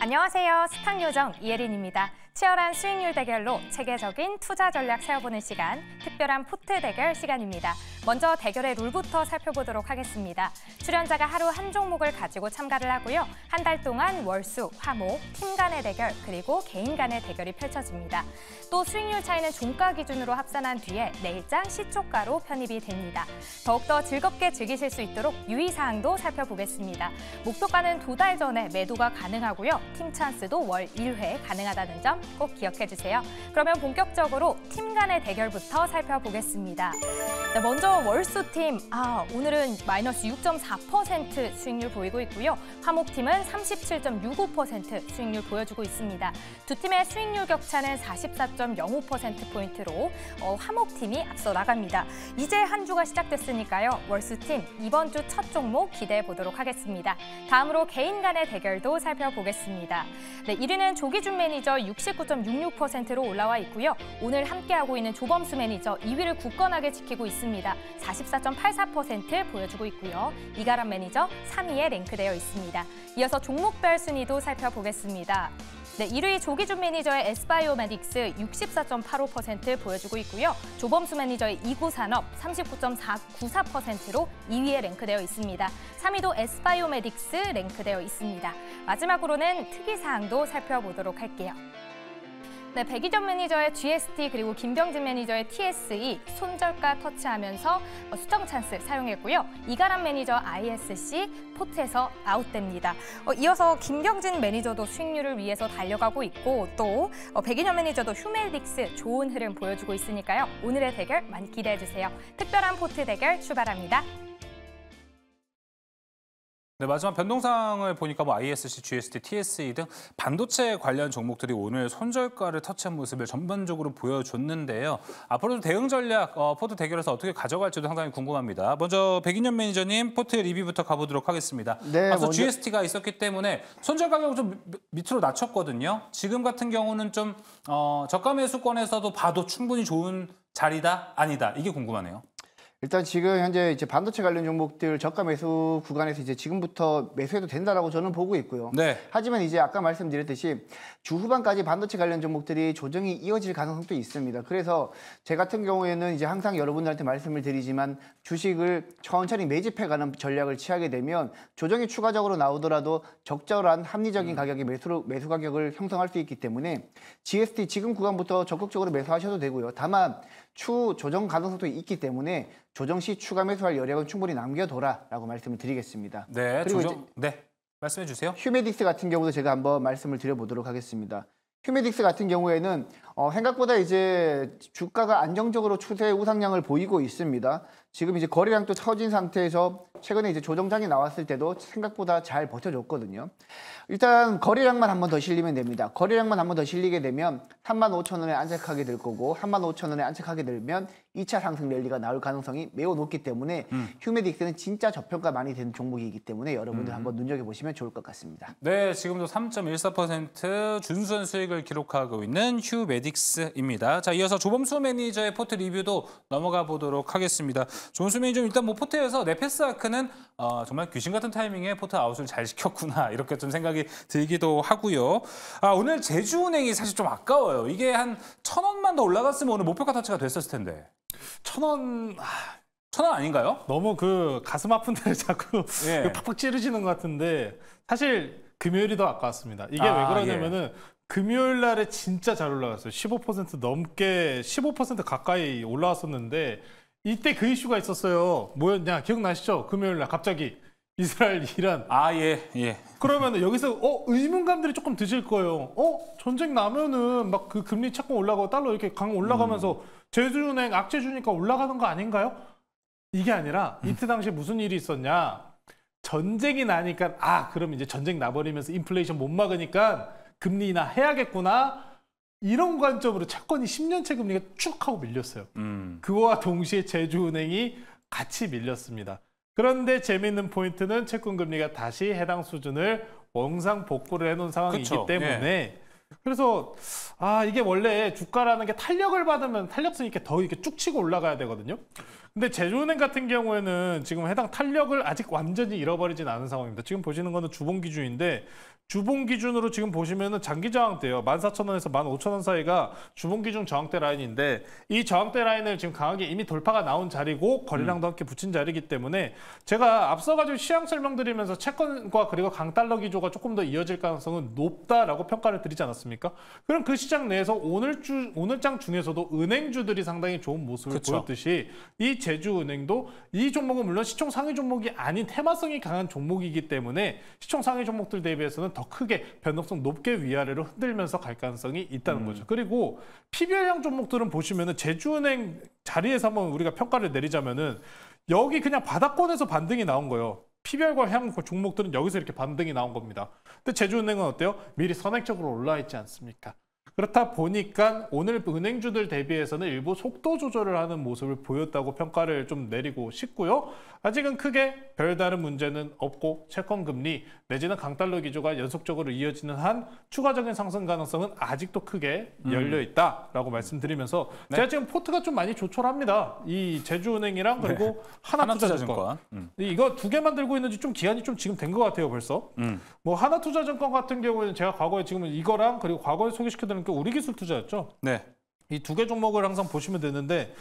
안녕하세요. 스탁요정 이혜린입니다. 치열한 수익률 대결로 체계적인 투자 전략 세워보는 시간, 특별한 포트 대결 시간입니다. 먼저 대결의 룰부터 살펴보도록 하겠습니다. 출연자가 하루 한 종목을 가지고 참가를 하고요. 한 달 동안 월수, 화목, 팀 간의 대결, 그리고 개인 간의 대결이 펼쳐집니다. 또 수익률 차이는 종가 기준으로 합산한 뒤에 내일장 시초가로 편입이 됩니다. 더욱더 즐겁게 즐기실 수 있도록 유의사항도 살펴보겠습니다. 목표가는 2달 전에 매도가 가능하고요. 팀 찬스도 월 1회 가능하다는 점 꼭 기억해 주세요. 그러면 본격적으로 팀 간의 대결부터 살펴보겠습니다. 네, 먼저 월수팀, 오늘은 마이너스 6.4% 수익률 보이고 있고요. 화목팀은 37.65% 수익률 보여주고 있습니다. 두 팀의 수익률 격차는 44.05%포인트로 화목팀이 앞서 나갑니다. 이제 한 주가 시작됐으니까요. 월수팀, 이번 주 첫 종목 기대해 보도록 하겠습니다. 다음으로 개인 간의 대결도 살펴보겠습니다. 네, 1위는 조기준 매니저 69.66%로 올라와 있고요. 오늘 함께하고 있는 조범수 매니저 2위를 굳건하게 지키고 있습니다. 44.84% 보여주고 있고요. 이가람 매니저 3위에 랭크되어 있습니다. 이어서 종목별 순위도 살펴보겠습니다. 네, 1위 조기준 매니저의 S바이오메딕스 64.85% 보여주고 있고요. 조범수 매니저의 이구산업 39.94%로 2위에 랭크되어 있습니다. 3위도 S바이오메딕스 랭크되어 있습니다. 마지막으로는 특이사항도 살펴보도록 할게요. 네, 백이전 매니저의 GST 그리고 김병진 매니저의 TSE 손절가 터치하면서 수정 찬스 사용했고요. 이가람 매니저 ISC 포트에서 아웃됩니다. 이어서 김병진 매니저도 수익률을 위해서 달려가고 있고 또 백이전 매니저도 휴메딕스 좋은 흐름 보여주고 있으니까요. 오늘의 대결 많이 기대해 주세요. 특별한 포트 대결 출발합니다. 네, 마지막 변동사항을 보니까 ISC, GST, TSE 등 반도체 관련 종목들이 오늘 손절가를 터치한 모습을 전반적으로 보여줬는데요. 앞으로도 대응 전략 포트 대결에서 어떻게 가져갈지도 상당히 궁금합니다. 먼저 백인현 매니저님 포트 리뷰부터 가보도록 하겠습니다. 네, 앞서 GST가 있었기 때문에 손절 가격을 좀 밑으로 낮췄거든요. 지금 같은 경우는 좀 저가 매수권에서도 봐도 충분히 좋은 자리다, 아니다, 이게 궁금하네요. 일단 지금 현재 이제 반도체 관련 종목들 저가 매수 구간에서 이제 지금부터 매수해도 된다라고 저는 보고 있고요. 네. 하지만 이제 아까 말씀드렸듯이 주 후반까지 반도체 관련 종목들이 조정이 이어질 가능성도 있습니다. 그래서 제 같은 경우에는 이제 항상 여러분들한테 말씀을 드리지만 주식을 천천히 매집해가는 전략을 취하게 되면 조정이 추가적으로 나오더라도 적절한 합리적인 가격의 매수 가격을 형성할 수 있기 때문에 GST 지금 구간부터 적극적으로 매수하셔도 되고요. 다만 추 조정 가능성도 있기 때문에 조정 시 추가 매수할 여력은 충분히 남겨둬라라고 말씀을 드리겠습니다. 네, 그리고 네, 말씀해 주세요. 휴메딕스 같은 경우도 제가 한번 말씀을 드려보도록 하겠습니다. 휴메딕스 같은 경우에는 생각보다 이제 주가가 안정적으로 추세 우상향을 보이고 있습니다. 지금 이제 거래량도 처진 상태에서 최근에 이제 조정장이 나왔을 때도 생각보다 잘 버텨줬거든요. 일단 거래량만 한 번 더 실리면 됩니다. 거래량만 한 번 더 실리게 되면 35,000원에 안착하게 될 거고 35,000원에 안착하게 되면 2차 상승 랠리가 나올 가능성이 매우 높기 때문에 휴메딕스는 진짜 저평가 많이 된 종목이기 때문에 여러분들 한번 눈여겨보시면 좋을 것 같습니다. 네, 지금도 3.14% 준수한 수익을 기록하고 있는 휴메딕스입니다. 자, 이어서 조범수 매니저의 포트 리뷰도 넘어가 보도록 하겠습니다. 조범수 매니저 일단 포트에서 네페스아크는 정말 귀신 같은 타이밍에 포트 아웃을 잘 시켰구나 이렇게 좀 생각이 들기도 하고요. 오늘 제주은행이 사실 좀 아까워요. 이게 한 1,000원만 더 올라갔으면 오늘 목표가 터치가 됐었을 텐데. 1,000원... 1,000원 아닌가요? 너무 가슴 아픈 데를 자꾸 예. 팍팍 찌르시는 것 같은데 사실 금요일이 더 아까웠습니다. 이게 왜 그러냐면은 금요일 날에 진짜 잘 올라갔어요. 15% 넘게 15% 가까이 올라왔었는데 이때 그 이슈가 있었어요. 뭐였냐 기억나시죠? 금요일 날 갑자기 이스라엘, 이란. 예. 그러면 여기서 의문감들이 조금 드실 거예요. 전쟁 나면은 막 그 금리 채권 올라가고 달러 이렇게 강 올라가면서 제주은행 악재 주니까 올라가는 거 아닌가요? 이게 아니라 이때 당시에 무슨 일이 있었냐? 전쟁이 나니까 그럼 이제 전쟁 나버리면서 인플레이션 못 막으니까 금리 인하 해야겠구나. 이런 관점으로 채권이 10년채 금리가 쭉 하고 밀렸어요. 그와 동시에 제주은행이 같이 밀렸습니다. 그런데 재미있는 포인트는 채권 금리가 다시 해당 수준을 원상 복구를 해놓은 상황이기 때문에 그래서 이게 원래 주가라는 게 탄력을 받으면 탄력성 있게 더 이렇게 쭉 치고 올라가야 되거든요. 근데 제주은행 같은 경우에는 지금 해당 탄력을 아직 완전히 잃어버리진 않은 상황입니다. 지금 보시는 거는 주봉 기준인데 주봉 기준으로 지금 보시면은 장기 저항대요. 14,000원에서 15,000원 사이가 주봉 기준 저항대 라인인데 이 저항대 라인을 지금 강하게 이미 돌파가 나온 자리고 거래량도 함께 붙인 자리이기 때문에 제가 앞서가지고 시황 설명드리면서 채권과 그리고 강달러 기조가 조금 더 이어질 가능성은 높다라고 평가를 드리지 않았습니까? 그럼 그 시장 내에서 오늘장 중에서도 은행주들이 상당히 좋은 모습을 그쵸. 보였듯이 이 제주은행도 이 종목은 물론 시총 상위 종목이 아닌 테마성이 강한 종목이기 때문에 시총 상위 종목들 대비해서는 더 크게 변동성 높게 위아래로 흔들면서 갈 가능성이 있다는 거죠. 그리고 PBR형 종목들은 보시면은 제주은행 자리에서 한번 우리가 평가를 내리자면은 여기 그냥 바닥권에서 반등이 나온 거예요. PBR과 향 종목들은 여기서 이렇게 반등이 나온 겁니다. 근데 제주은행은 어때요? 미리 선행적으로 올라와 있지 않습니까? 그렇다 보니까 오늘 은행주들 대비해서는 일부 속도 조절을 하는 모습을 보였다고 평가를 좀 내리고 싶고요. 아직은 크게 별다른 문제는 없고 채권금리 내지는 강달러 기조가 연속적으로 이어지는 한 추가적인 상승 가능성은 아직도 크게 열려있다라고 말씀드리면서 제가 지금 포트가 좀 많이 조촐합니다. 이 제주은행이랑 그리고 하나투자증권. 이거 두 개만 들고 있는지 좀 기한이 좀 지금 된 것 같아요 벌써. 뭐 하나투자증권 같은 경우에는 제가 과거에 지금 이거랑 그리고 과거에 소개시켜드린 게 우리기술투자였죠. 네. 이 두 개 종목을 항상 보시면 되는데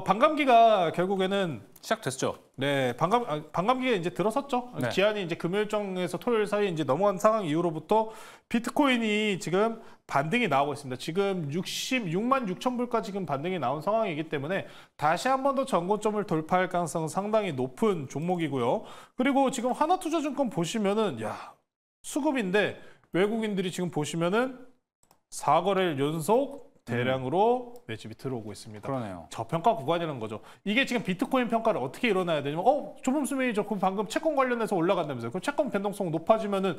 반감기가 결국에는 시작됐죠. 네, 반감기가 이제 들어섰죠. 네. 기한이 이제 금요일정에서 토요일 사이에 이제 넘어간 상황 이후로부터 비트코인이 지금 반등이 나오고 있습니다. 지금 66만 6천 불까지 지금 반등이 나온 상황이기 때문에 다시 한 번 더 전고점을 돌파할 가능성은 상당히 높은 종목이고요. 그리고 지금 하나투자증권 보시면은 수급인데 외국인들이 지금 보시면은 4거래일 연속 대량으로 매집이 들어오고 있습니다. 그러네요. 저평가 구간이라는 거죠. 이게 지금 비트코인 평가를 어떻게 일어나야 되냐면 조범수 매니저 그 방금 채권 관련해서 올라간다면서요. 그 채권 변동성 높아지면은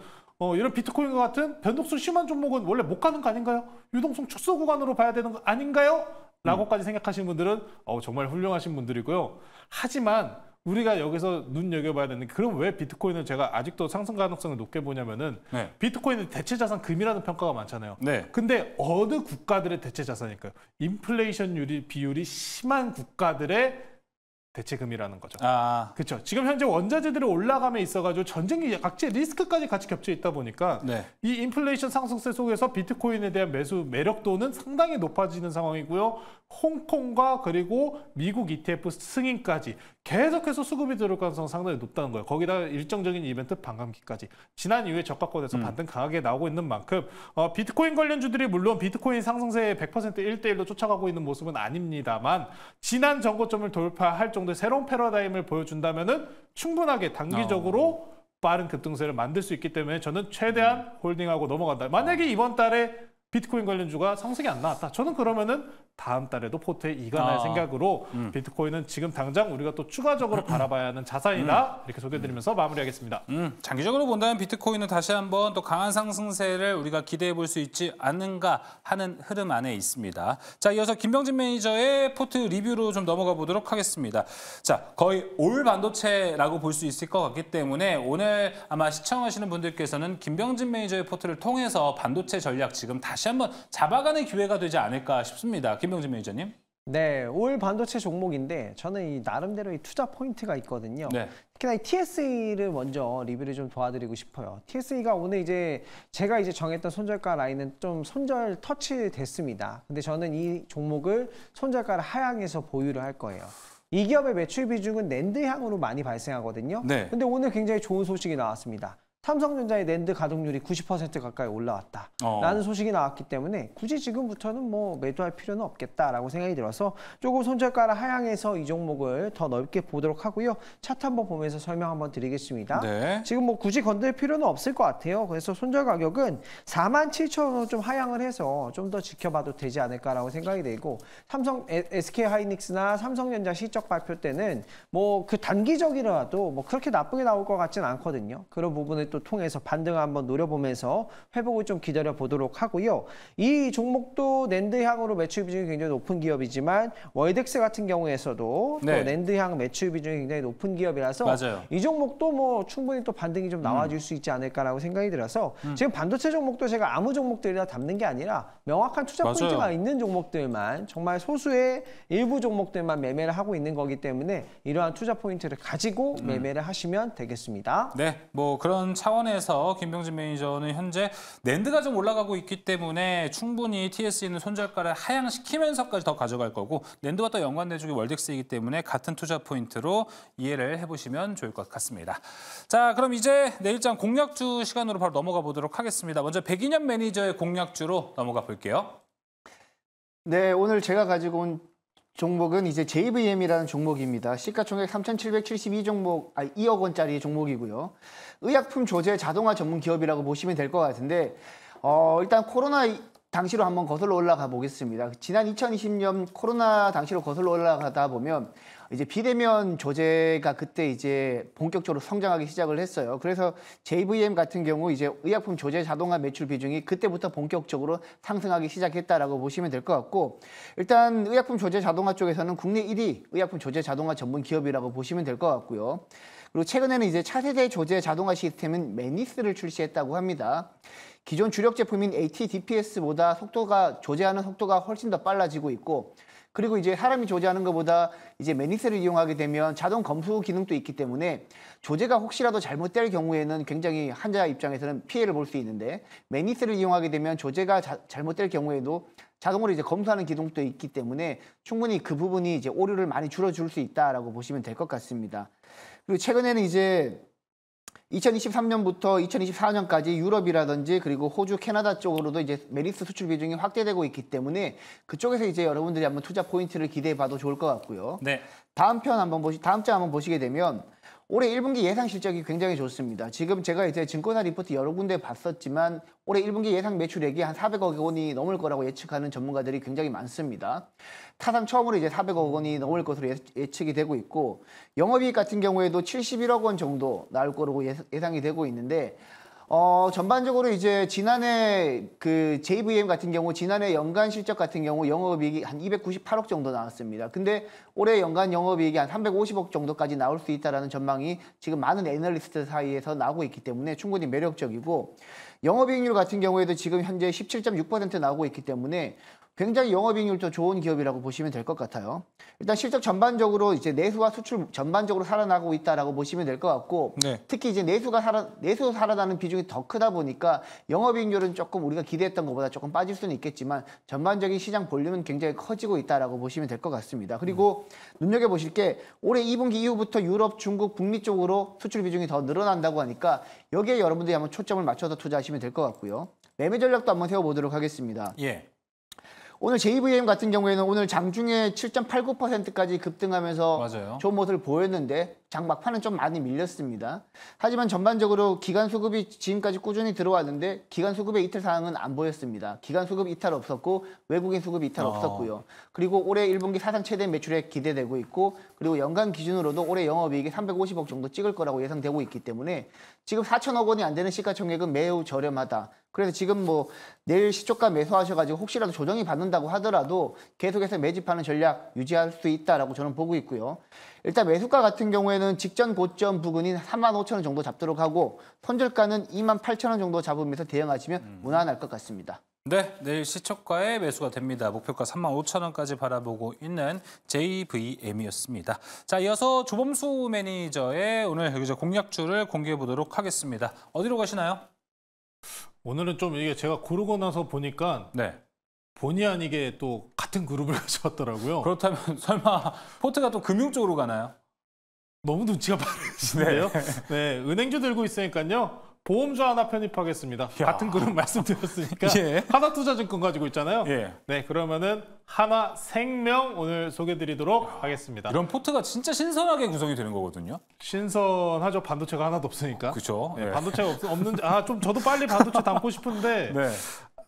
이런 비트코인과 같은 변동성 심한 종목은 원래 못 가는 거 아닌가요? 유동성 축소 구간으로 봐야 되는 거 아닌가요? 라고까지 생각하시는 분들은 정말 훌륭하신 분들이고요. 하지만 우리가 여기서 눈여겨봐야 되는 게 그럼 왜 비트코인을 제가 아직도 상승 가능성을 높게 보냐면은 비트코인은 대체 자산 금이라는 평가가 많잖아요. 네. 근데 어느 국가들의 대체 자산일까요? 인플레이션 비율이 심한 국가들의 대체금이라는 거죠. 그렇죠. 지금 현재 원자재들이 올라감에 있어가지고 전쟁이 각지 리스크까지 같이 겹쳐 있다 보니까 이 인플레이션 상승세 속에서 비트코인에 대한 매수 매력도는 상당히 높아지는 상황이고요. 홍콩과 그리고 미국 ETF 승인까지 계속해서 수급이 들어올 가능성은 상당히 높다는 거예요. 거기다 일정적인 이벤트 반감기까지 지난 이후에 저가권에서 반등 강하게 나오고 있는 만큼 비트코인 관련주들이 물론 비트코인 상승세에 100% 1대1로 쫓아가고 있는 모습은 아닙니다만 지난 전고점을 돌파할 정도의 새로운 패러다임을 보여준다면은 충분하게 단기적으로 빠른 급등세를 만들 수 있기 때문에 저는 최대한 홀딩하고 넘어간다. 만약에 이번 달에 비트코인 관련주가 상승이 안 나왔다. 저는 그러면은 다음 달에도 포트에 이관할 생각으로 비트코인은 지금 당장 우리가 또 추가적으로 바라봐야 하는 자산이다. 이렇게 소개해드리면서 마무리하겠습니다. 장기적으로 본다면 비트코인은 다시 한번 또 강한 상승세를 우리가 기대해 볼 수 있지 않는가 하는 흐름 안에 있습니다. 자, 이어서 김병진 매니저의 포트 리뷰로 좀 넘어가 보도록 하겠습니다. 자, 거의 올 반도체라고 볼 수 있을 것 같기 때문에 오늘 아마 시청하시는 분들께서는 김병진 매니저의 포트를 통해서 반도체 전략 지금 다시 한번 잡아가는 기회가 되지 않을까 싶습니다. 김병진 매니저님. 네, 올 반도체 종목인데 저는 이 나름대로의 투자 포인트가 있거든요. 특히나 이 TSE를 먼저 리뷰를 좀 도와드리고 싶어요. TSE가 오늘 제가 정했던 손절가 라인은 좀 손절 터치 됐습니다. 근데 저는 이 종목을 손절가를 하향해서 보유를 할 거예요. 이 기업의 매출 비중은 낸드향으로 많이 발생하거든요. 근데 오늘 굉장히 좋은 소식이 나왔습니다. 삼성전자의 낸드 가동률이 90% 가까이 올라왔다 라는 소식이 나왔기 때문에 굳이 지금부터는 뭐 매도할 필요는 없겠다라고 생각이 들어서 조금 손절가를 하향해서 이 종목을 더 넓게 보도록 하고요. 차트 한번 보면서 설명 한번 드리겠습니다. 지금 뭐 굳이 건들 필요는 없을 것 같아요. 그래서 손절 가격은 47,000원으로 좀 하향을 해서 좀 더 지켜봐도 되지 않을까라고 생각이 되고 SK하이닉스나 삼성전자 실적 발표 때는 뭐 그 단기적이라도 뭐 그렇게 나쁘게 나올 것 같지는 않거든요. 그런 부분을 또 또 통해서 반등을 한번 노려보면서 회복을 좀 기다려 보도록 하고요. 이 종목도 낸드향으로 매출 비중이 굉장히 높은 기업이지만 월덱스 같은 경우에서도 또 낸드향 매출 비중이 굉장히 높은 기업이라서 맞아요. 이 종목도 뭐 충분히 또 반등이 좀 나와줄 수 있지 않을까라고 생각이 들어서 지금 반도체 종목도 제가 아무 종목들이나 담는 게 아니라 명확한 투자 포인트가 있는 종목들만 정말 소수의 일부 종목들만 매매를 하고 있는 거기 때문에 이러한 투자 포인트를 가지고 매매를 하시면 되겠습니다. 네, 뭐 그런 차원에서 김병진 매니저는 현재 낸드가 좀 올라가고 있기 때문에 충분히 TSE는 손절가를 하향시키면서까지 더 가져갈 거고 낸드와 또 연관된 쪽이 월덱스이기 때문에 같은 투자 포인트로 이해를 해보시면 좋을 것 같습니다. 자, 그럼 이제 내일장 공략주 시간으로 바로 넘어가 보도록 하겠습니다. 먼저 백인현 매니저의 공략주로 넘어가 볼게요. 네, 오늘 제가 가지고 온 종목은 이제 JVM이라는 종목입니다. 시가총액 2억 원짜리 종목이고요. 의약품 조제 자동화 전문 기업이라고 보시면 될 것 같은데 일단 코로나 당시로 한번 거슬러 올라가 보겠습니다. 지난 2020년 코로나 당시로 거슬러 올라가다 보면 이제 비대면 조제가 그때 이제 본격적으로 성장하기 시작을 했어요. 그래서 JVM 같은 경우 이제 의약품 조제 자동화 매출 비중이 그때부터 본격적으로 상승하기 시작했다라고 보시면 될 것 같고, 일단 의약품 조제 자동화 쪽에서는 국내 1위 의약품 조제 자동화 전문 기업이라고 보시면 될 것 같고요. 그리고 최근에는 이제 차세대 조제 자동화 시스템인 매니스를 출시했다고 합니다. 기존 주력 제품인 AT-DPS보다 조제하는 속도가 훨씬 더 빨라지고 있고, 그리고 이제 사람이 조제하는 것보다 이제 매니스를 이용하게 되면 자동 검수 기능도 있기 때문에 조제가 혹시라도 잘못될 경우에는 굉장히 환자 입장에서는 피해를 볼 수 있는데, 매니스를 이용하게 되면 조제가 잘못될 경우에도 자동으로 이제 검수하는 기능도 있기 때문에 충분히 그 부분이 이제 오류를 많이 줄여줄 수 있다라고 보시면 될 것 같습니다. 그리고 최근에는 이제 2023년부터 2024년까지 유럽이라든지 그리고 호주, 캐나다 쪽으로도 이제 메리스 수출 비중이 확대되고 있기 때문에 그쪽에서 이제 여러분들이 한번 투자 포인트를 기대해 봐도 좋을 것 같고요. 네. 다음 장 한번 보시게 되면 올해 1분기 예상 실적이 굉장히 좋습니다. 지금 제가 이제 증권사 리포트 여러 군데 봤었지만 올해 1분기 예상 매출액이 한 400억 원이 넘을 거라고 예측하는 전문가들이 굉장히 많습니다. 타상 처음으로 이제 400억 원이 넘을 것으로 예측이 되고 있고, 영업이익 같은 경우에도 71억 원 정도 나올 거라고 예상이 되고 있는데, 전반적으로 이제 지난해 그 JVM 같은 경우 지난해 연간 실적 같은 경우 영업이익이 한 298억 정도 나왔습니다. 근데 올해 연간 영업이익이 한 350억 정도까지 나올 수 있다라는 전망이 지금 많은 애널리스트 사이에서 나오고 있기 때문에 충분히 매력적이고, 영업이익률 같은 경우에도 지금 현재 17.6% 나오고 있기 때문에 굉장히 영업이익률도 좋은 기업이라고 보시면 될 것 같아요. 일단 실적 전반적으로 이제 내수와 수출 전반적으로 살아나고 있다라고 보시면 될 것 같고, 특히 이제 내수 살아나는 비중이 더 크다 보니까 영업이익률은 조금 우리가 기대했던 것보다 조금 빠질 수는 있겠지만 전반적인 시장 볼륨은 굉장히 커지고 있다라고 보시면 될 것 같습니다. 그리고 눈여겨보실 게 올해 2분기 이후부터 유럽, 중국, 북미 쪽으로 수출 비중이 더 늘어난다고 하니까 여기에 여러분들이 한번 초점을 맞춰서 투자하시면 될 것 같고요. 매매 전략도 한번 세워보도록 하겠습니다. 오늘 JVM 같은 경우에는 오늘 장중에 7.89%까지 급등하면서 맞아요. 좋은 모습을 보였는데 장 막판은 좀 많이 밀렸습니다. 하지만 전반적으로 기간 수급이 지금까지 꾸준히 들어왔는데 기간 수급의 이탈 사항은 안 보였습니다. 기간 수급 이탈 없었고 외국인 수급 이탈 없었고요. 그리고 올해 1분기 사상 최대 매출액 기대되고 있고, 그리고 연간 기준으로도 올해 영업이익이 350억 정도 찍을 거라고 예상되고 있기 때문에 지금 4천억 원이 안 되는 시가총액은 매우 저렴하다. 그래서 지금 뭐 내일 시초가 매수하셔가지고 혹시라도 조정이 받는다고 하더라도 계속해서 매집하는 전략 유지할 수 있다라고 저는 보고 있고요. 일단 매수가 같은 경우에는 직전 고점 부근인 35,000원 정도 잡도록 하고 손절가는 28,000원 정도 잡으면서 대응하시면 무난할 것 같습니다. 네, 내일 시초가에 매수가 됩니다. 목표가 35,000원까지 바라보고 있는 JVM이었습니다. 자, 이어서 조범수 매니저의 오늘 공략주를 공개해 보도록 하겠습니다. 어디로 가시나요? 오늘은 좀 이게 제가 고르고 나서 보니까 본의 아니게 또 같은 그룹을 가져왔더라고요. 그렇다면 설마 포트가 또 금융 쪽으로 가나요? 너무 눈치가 빠르시네요. 네, 은행주 들고 있으니까요. 보험주 하나 편입하겠습니다. 같은 그룹 말씀드렸으니까 하나투자증권 가지고 있잖아요. 네, 그러면은 하나생명 오늘 소개드리도록 하겠습니다. 이런 포트가 진짜 신선하게 구성이 되는 거거든요. 신선하죠. 반도체가 하나도 없으니까. 그렇죠. 반도체가 없는지 좀 저도 빨리 반도체 담고 싶은데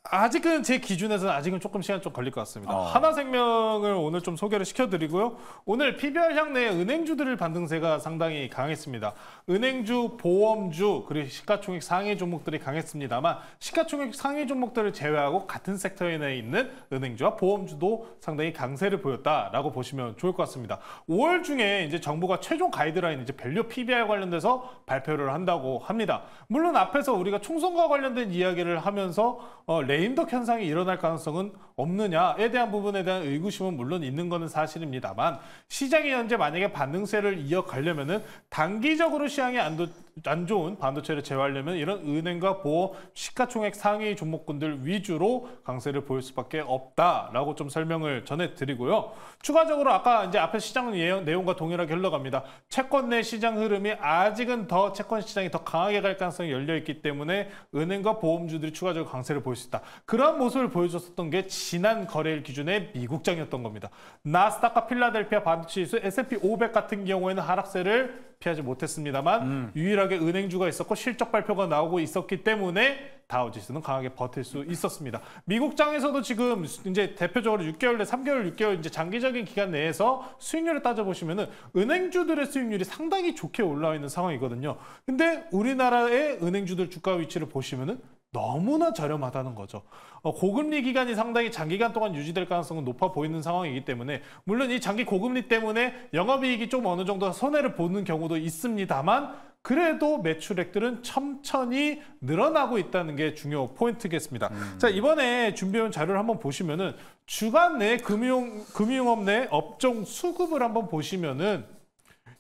아직은 제 기준에서는 아직은 조금 시간 좀 걸릴 것 같습니다. 하나생명을 오늘 좀 소개를 시켜드리고요. 오늘 PBR향 내 은행주들을 반등세가 상당히 강했습니다. 은행주, 보험주, 그리고 시가총액 상위 종목들이 강했습니다만 시가총액 상위 종목들을 제외하고 같은 섹터에 내에 있는 은행주와 보험주도 상당히 강세를 보였다라고 보시면 좋을 것 같습니다. 5월 중에 이제 정부가 최종 가이드라인 이제 밸류 PBR 관련돼서 발표를 한다고 합니다. 물론 앞에서 우리가 총선과 관련된 이야기를 하면서 레임덕 현상이 일어날 가능성은 없느냐에 대한 부분에 대한 의구심은 물론 있는 것은 사실입니다만 시장이 현재 만약에 반등세를 이어가려면은 단기적으로 시장이 안 좋은 반도체를 제어하려면 이런 은행과 보험, 시가총액 상위 종목군들 위주로 강세를 보일 수밖에 없다라고 좀 설명을 전해드리고요. 추가적으로 아까 이제 앞에 시장 내용과 동일하게 흘러갑니다. 채권 내 시장 흐름이 아직은 더 채권 시장이 더 강하게 갈 가능성이 열려 있기 때문에 은행과 보험주들이 추가적으로 강세를 보일 수 있다. 그런 모습을 보여줬었던 게 지난 거래일 기준의 미국장이었던 겁니다. 나스닥과 필라델피아 반도체 지수, S&P 500 같은 경우에는 하락세를 피하지 못했습니다만 유일하게 은행주가 있었고 실적 발표가 나오고 있었기 때문에 다우지수는 강하게 버틸 수 있었습니다. 미국장에서도 지금 이제 대표적으로 6개월 내 3개월, 6개월 이제 장기적인 기간 내에서 수익률을 따져보시면은 은행주들의 수익률이 상당히 좋게 올라와 있는 상황이거든요. 근데 우리나라의 은행주들 주가 위치를 보시면은 너무나 저렴하다는 거죠. 고금리 기간이 상당히 장기간 동안 유지될 가능성은 높아 보이는 상황이기 때문에 물론 이 장기 고금리 때문에 영업이익이 좀 어느 정도 손해를 보는 경우도 있습니다만 그래도 매출액들은 천천히 늘어나고 있다는 게 중요 포인트겠습니다. 자, 이번에 준비해온 자료를 한번 보시면은 주간 내 금융업 내 업종 수급을 한번 보시면은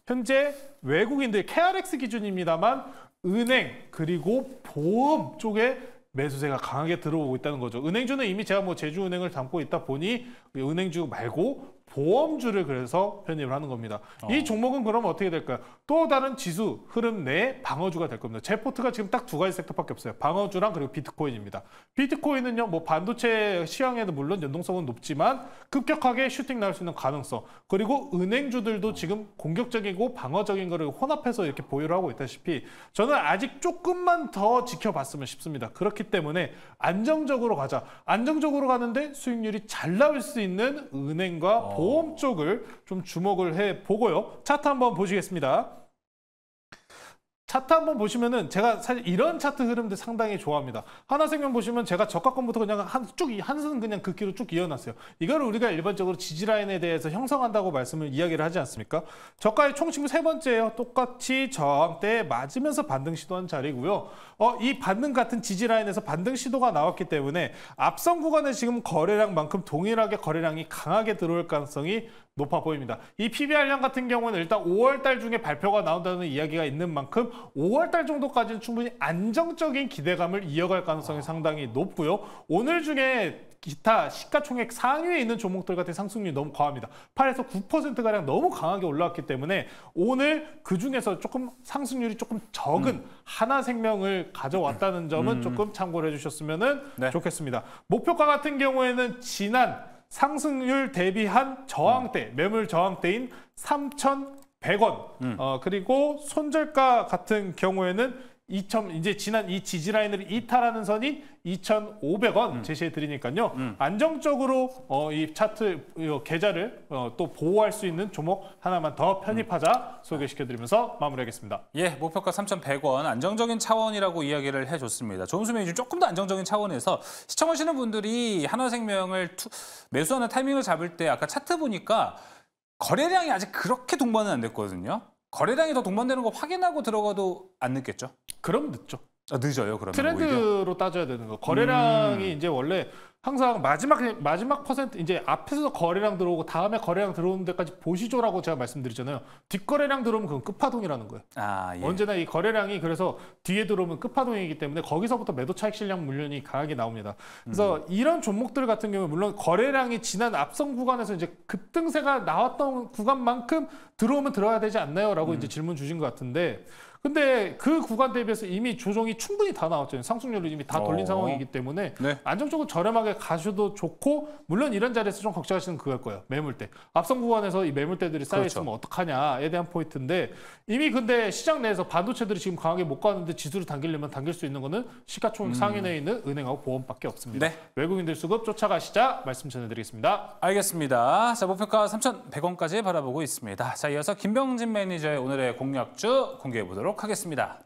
현재 외국인들 KRX 기준입니다만 은행 그리고 보험 쪽에 매수세가 강하게 들어오고 있다는 거죠. 은행주는 이미 제가 뭐 제주은행을 담고 있다 보니 은행주 말고 보험주를 그래서 편입을 하는 겁니다. 이 종목은 그럼 어떻게 될까요? 또 다른 지수 흐름 내에 방어주가 될 겁니다. 제 포트가 지금 딱 두 가지 섹터밖에 없어요. 방어주랑 그리고 비트코인입니다. 비트코인은요, 뭐 반도체 시황에도 물론 연동성은 높지만 급격하게 슈팅 나올 수 있는 가능성, 그리고 은행주들도 지금 공격적이고 방어적인 거를 혼합해서 이렇게 보유를 하고 있다시피 저는 아직 조금만 더 지켜봤으면 싶습니다. 그렇기 때문에 안정적으로 가자. 안정적으로 가는데 수익률이 잘 나올 수 있는 은행과 보험 쪽을 좀 주목을 해보고요. 차트 한번 보시겠습니다. 차트 한번 보시면은 제가 사실 이런 차트 흐름들 상당히 좋아합니다. 하나생명 보시면 제가 저가권부터 그냥 한순 그냥 긋기로 쭉 이어놨어요. 이거를 우리가 일반적으로 지지라인에 대해서 형성한다고 말씀을 이야기를 하지 않습니까? 저가의 총칭 세 번째예요. 똑같이 저항대에 맞으면서 반등 시도한 자리고요. 이 반등 같은 지지라인에서 반등 시도가 나왔기 때문에 앞선 구간에 지금 거래량만큼 동일하게 거래량이 강하게 들어올 가능성이 높아 보입니다. 이 PBR량 같은 경우는 일단 5월 달 중에 발표가 나온다는 이야기가 있는 만큼 5월 달 정도까지는 충분히 안정적인 기대감을 이어갈 가능성이 상당히 높고요. 오늘 중에 기타 시가총액 상위에 있는 종목들 같은 상승률이 너무 과합니다. 8에서 9%가량 너무 강하게 올라왔기 때문에 오늘 그중에서 조금 상승률이 조금 적은 하나생명을 가져왔다는 점은 조금 참고를 해주셨으면 좋겠습니다. 목표가 같은 경우에는 지난 상승률 대비한 저항대, 매물 저항대인 3,100원. 그리고 손절가 같은 경우에는 이제 지난 이 지지라인을 이탈하는 선인 2,500원 제시해 드리니까요. 안정적으로 이 차트 계좌를 또 보호할 수 있는 종목 하나만 더 편입하자 소개시켜 드리면서 마무리하겠습니다. 예, 목표가 3,100원 안정적인 차원이라고 이야기를 해줬습니다. 조금수면 조금 더 안정적인 차원에서 시청하시는 분들이 하나생명을 매수하는 타이밍을 잡을 때 아까 차트 보니까 거래량이 아직 그렇게 동반은 안 됐거든요. 거래량이 더 동반되는 거 확인하고 들어가도 안 늦겠죠? 그럼 늦죠. 늦어요, 그러면 트렌드로 오히려? 따져야 되는 거. 거래량이 이제 원래 항상 마지막 퍼센트 이제 앞에서 거래량 들어오고 다음에 거래량 들어오는 데까지 보시죠라고 제가 말씀드리잖아요. 뒷거래량 들어오면 그건 끝파동이라는 거예요. 예. 언제나 이 거래량이 그래서 뒤에 들어오면 끝파동이기 때문에 거기서부터 매도 차익 실량 물량이 강하게 나옵니다. 그래서 이런 종목들 같은 경우는 물론 거래량이 지난 앞선 구간에서 이제 급등세가 나왔던 구간만큼 들어오면 들어야 되지 않나요? 라고 이제 질문 주신 것 같은데 근데 그 구간 대비해서 이미 조정이 충분히 다 나왔잖아요. 상승률을 이미 다 돌린 상황이기 때문에 네. 안정적으로 저렴하게 가셔도 좋고 물론 이런 자리에서 좀 걱정하시는 그걸 거예요. 매물대. 앞선 구간에서 이 매물대들이 쌓여있으면 그렇죠. 어떡하냐에 대한 포인트인데 이미 근데 시장 내에서 반도체들이 지금 강하게 못 가는데 지수를 당기려면 당길 수 있는 거는 시가총액 상위 내에 있는 은행하고 보험밖에 없습니다. 네. 외국인들 수급 쫓아가시자 말씀 전해드리겠습니다. 알겠습니다. 자, 목표가 3,100원까지 바라보고 있습니다. 자, 이어서 김병진 매니저의 오늘의 공략주 공개해 보도록 하겠습니다.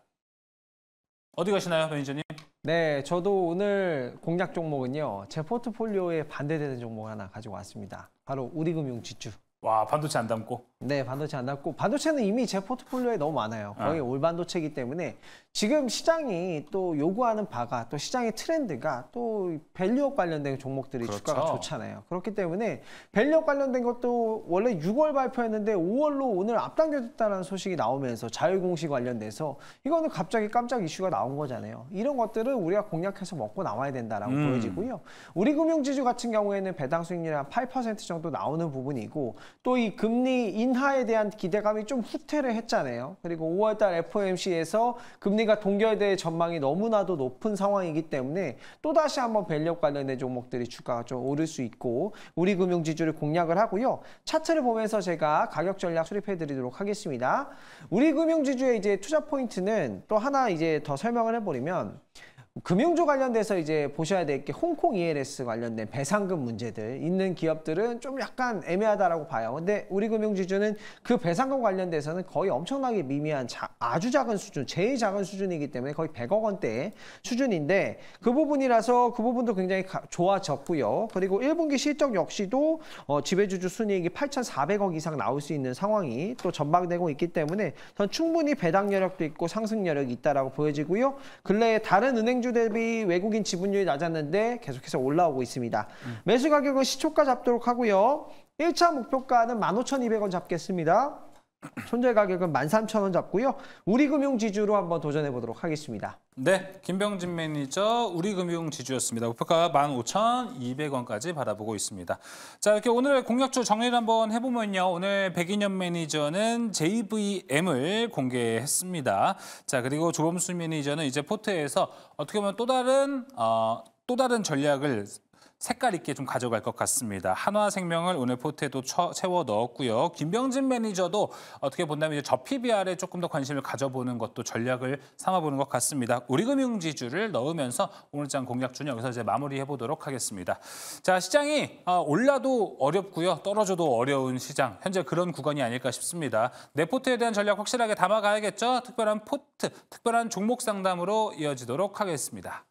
어디 가시나요, 매니저님? 네, 저도 오늘 공략 종목은요. 제 포트폴리오에 반대되는 종목 하나 가지고 왔습니다. 바로 우리금융지주. 와, 반도체 안 담고. 네, 반도체 안 닿고 반도체는 이미 제 포트폴리오에 너무 많아요. 거의 올반도체이기 때문에 지금 시장이 또 요구하는 바가 또 시장의 트렌드가 또 밸류업 관련된 종목들이 그렇죠. 주가가 좋잖아요. 그렇기 때문에 밸류업 관련된 것도 원래 6월 발표했는데 5월로 오늘 앞당겨졌다는 소식이 나오면서 자율공시 관련돼서 이거는 갑자기 깜짝 이슈가 나온 거잖아요. 이런 것들을 우리가 공략해서 먹고 나와야 된다라고 보여지고요. 우리금융지주 같은 경우에는 배당 수익률이 한 8% 정도 나오는 부분이고 또 이 금리 인하에 대한 기대감이 좀 후퇴를 했잖아요. 그리고 5월달 FOMC에서 금리가 동결될 전망이 너무나도 높은 상황이기 때문에 또다시 한번 밸류업 관련된 종목들이 주가가 좀 오를 수 있고 우리금융지주를 공략을 하고요. 차트를 보면서 제가 가격 전략 수립해 드리도록 하겠습니다. 우리금융지주의 이제 투자 포인트는 또 하나 이제 더 설명을 해버리면 금융주 관련돼서 이제 보셔야 될 게 홍콩 ELS 관련된 배상금 문제들 있는 기업들은 좀 약간 애매하다라고 봐요. 근데 우리금융지주는 그 배상금 관련돼서는 거의 엄청나게 미미한 아주 작은 수준, 제일 작은 수준이기 때문에 거의 100억 원대의 수준인데 그 부분이라서 그 부분도 굉장히 좋아졌고요. 그리고 1분기 실적 역시도 지배주주 순이익이 8,400억 이상 나올 수 있는 상황이 또 전망되고 있기 때문에 전 충분히 배당 여력도 있고 상승 여력이 있다라고 보여지고요. 근래에 다른 은행 주 대비 외국인 지분율이 낮았는데 계속해서 올라오고 있습니다. 매수 가격은 시초가 잡도록 하고요. 1차 목표가는 15,200원 잡겠습니다. 손절 가격은 13,000원 잡고요. 우리금융지주로 한번 도전해 보도록 하겠습니다. 네, 김병진 매니저 우리금융지주였습니다. 목표가 15,200원까지 바라보고 있습니다. 자, 이렇게 오늘 공략주 정리를 한번 해보면요. 오늘 백인현 매니저는 JVM을 공개했습니다. 자, 그리고 조범수 매니저는 이제 포트에서 어떻게 보면 또 다른 전략을 색깔 있게 좀 가져갈 것 같습니다. 한화생명을 오늘 포트에도 채워 넣었고요. 김병진 매니저도 어떻게 본다면 이제 저 PBR에 조금 더 관심을 가져보는 것도 전략을 삼아보는 것 같습니다. 우리금융지주를 넣으면서 오늘 장 공략주는 여기서 이제 마무리해 보도록 하겠습니다. 자, 시장이 올라도 어렵고요. 떨어져도 어려운 시장. 현재 그런 구간이 아닐까 싶습니다. 내 포트에 대한 전략 확실하게 담아가야겠죠. 특별한 포트, 특별한 종목 상담으로 이어지도록 하겠습니다.